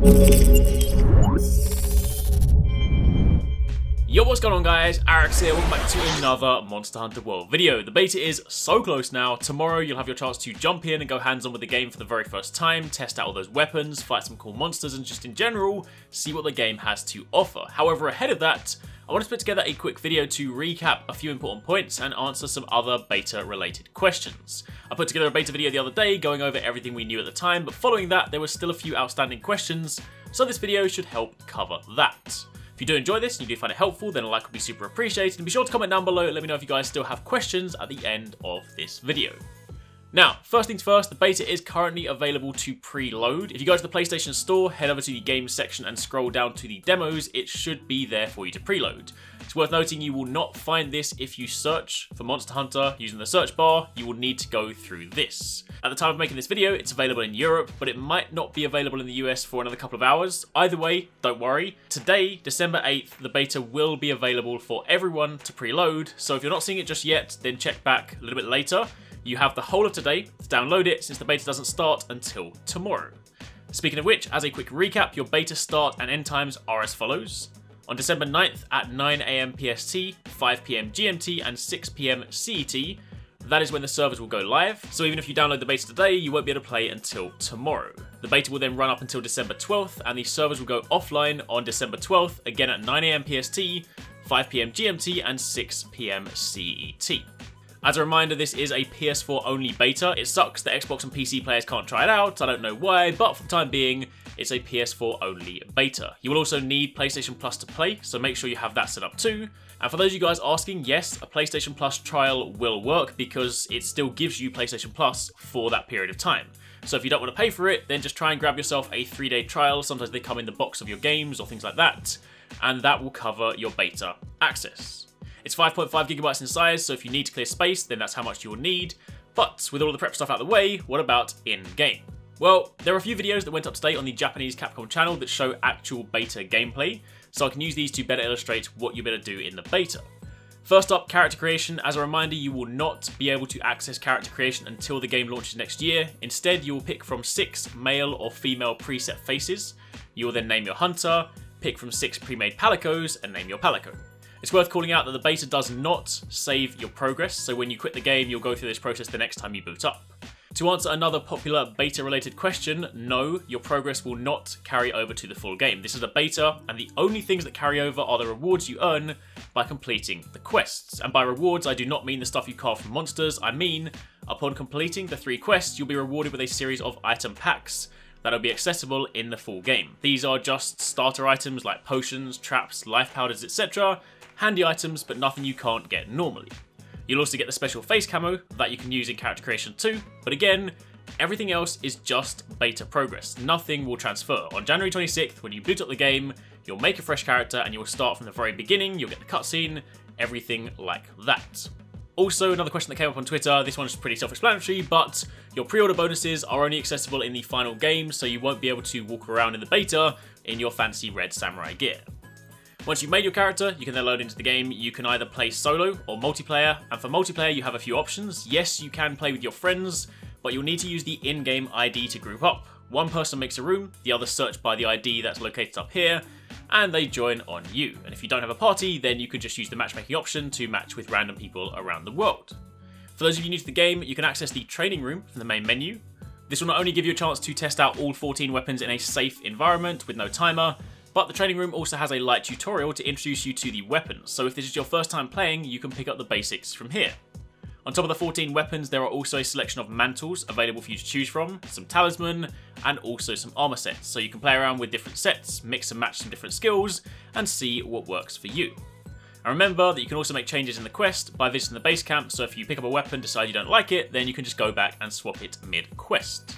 Yo, what's going on guys, Arekkz here, welcome back to another Monster Hunter World video. The beta is so close now. Tomorrow you'll have your chance to jump in and go hands-on with the game for the very first time, test out all those weapons, fight some cool monsters, and just in general, see what the game has to offer. However, ahead of that, I want to put together a quick video to recap a few important points and answer some other beta-related questions. I put together a beta video the other day going over everything we knew at the time, but following that, there were still a few outstanding questions, so this video should help cover that. If you do enjoy this and you do find it helpful, then a like would be super appreciated, and be sure to comment down below and let me know if you guys still have questions at the end of this video. Now, first things first, the beta is currently available to preload. If you go to the PlayStation Store, head over to the games section and scroll down to the demos, it should be there for you to preload. It's worth noting you will not find this if you search for Monster Hunter using the search bar. You will need to go through this. At the time of making this video, it's available in Europe, but it might not be available in the US for another couple of hours. Either way, don't worry. Today, December 8th, the beta will be available for everyone to preload, so if you're not seeing it just yet, then check back a little bit later. You have the whole of today to download it since the beta doesn't start until tomorrow. Speaking of which, as a quick recap, your beta start and end times are as follows. On December 9th at 9 AM PST, 5 PM GMT and 6 PM CET, that is when the servers will go live, so even if you download the beta today, you won't be able to play until tomorrow. The beta will then run up until December 12th, and the servers will go offline on December 12th, again at 9 AM PST, 5 PM GMT and 6 PM CET. As a reminder, this is a PS4 only beta. It sucks that Xbox and PC players can't try it out, I don't know why, but for the time being, it's a PS4 only beta. You will also need PlayStation Plus to play, so make sure you have that set up too. And for those of you guys asking, yes, a PlayStation Plus trial will work because it still gives you PlayStation Plus for that period of time. So if you don't want to pay for it, then just try and grab yourself a 3-day trial. Sometimes they come in the box of your games or things like that, and that will cover your beta access. It's 5.5 gigabytes in size, so if you need to clear space, then that's how much you will need. But with all the prep stuff out of the way, what about in-game? Well, there are a few videos that went up to date on the Japanese Capcom channel that show actual beta gameplay, so I can use these to better illustrate what you better do in the beta. First up, character creation. As a reminder, you will not be able to access character creation until the game launches next year. Instead, you will pick from 6 male or female preset faces. You will then name your hunter, pick from 6 pre-made palicos, and name your palico. It's worth calling out that the beta does not save your progress, so when you quit the game, you'll go through this process the next time you boot up. To answer another popular beta-related question, no, your progress will not carry over to the full game. This is a beta, and the only things that carry over are the rewards you earn by completing the quests. And by rewards, I do not mean the stuff you carve from monsters, I mean, upon completing the 3 quests, you'll be rewarded with a series of item packs that will be accessible in the full game. These are just starter items like potions, traps, life powders, etc., handy items, but nothing you can't get normally. You'll also get the special face camo that you can use in character creation too, but again, everything else is just beta progress. Nothing will transfer. On January 26th, when you boot up the game, you'll make a fresh character and you'll start from the very beginning, you'll get the cutscene, everything like that. Also, another question that came up on Twitter, this one's pretty self-explanatory, but your pre-order bonuses are only accessible in the final game, so you won't be able to walk around in the beta in your fancy red samurai gear. Once you've made your character, you can then load into the game. You can either play solo or multiplayer, and for multiplayer you have a few options. Yes, you can play with your friends, but you'll need to use the in-game ID to group up. One person makes a room, the other search by the ID that's located up here, and they join on you. And if you don't have a party, then you could just use the matchmaking option to match with random people around the world. For those of you new to the game, you can access the training room from the main menu. This will not only give you a chance to test out all 14 weapons in a safe environment with no timer, but the training room also has a light tutorial to introduce you to the weapons, so if this is your first time playing, you can pick up the basics from here. On top of the 14 weapons, there are also a selection of mantles available for you to choose from, some talisman, and also some armor sets, so you can play around with different sets, mix and match some different skills, and see what works for you. And remember that you can also make changes in the quest by visiting the base camp, so if you pick up a weapon, decide you don't like it, then you can just go back and swap it mid-quest.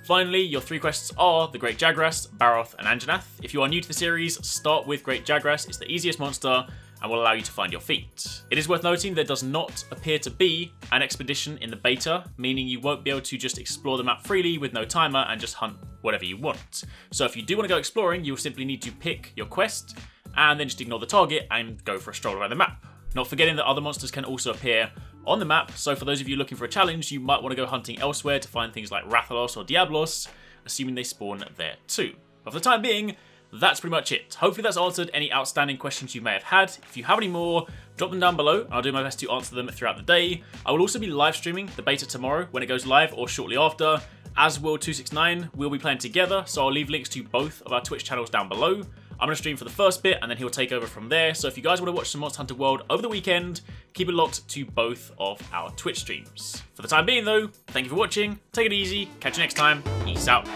Finally, your 3 quests are the Great Jagras, Baroth, and Anjanath. If you are new to the series, start with Great Jagras. It's the easiest monster and will allow you to find your feet. It is worth noting there does not appear to be an expedition in the beta, meaning you won't be able to just explore the map freely with no timer and just hunt whatever you want. So if you do want to go exploring, you'll simply need to pick your quest and then just ignore the target and go for a stroll around the map. Not forgetting that other monsters can also appear on the map, so for those of you looking for a challenge, you might want to go hunting elsewhere to find things like Rathalos or Diablos, assuming they spawn there too. But for the time being, that's pretty much it. Hopefully that's answered any outstanding questions you may have had. If you have any more, drop them down below. I'll do my best to answer them throughout the day. I will also be live streaming the beta tomorrow when it goes live or shortly after, as will TwoSixNine. We'll be playing together, so I'll leave links to both of our Twitch channels down below. I'm going to stream for the first bit, and then he'll take over from there. So if you guys want to watch some Monster Hunter World over the weekend, keep it locked to both of our Twitch streams. For the time being, though, thank you for watching. Take it easy. Catch you next time. Peace out.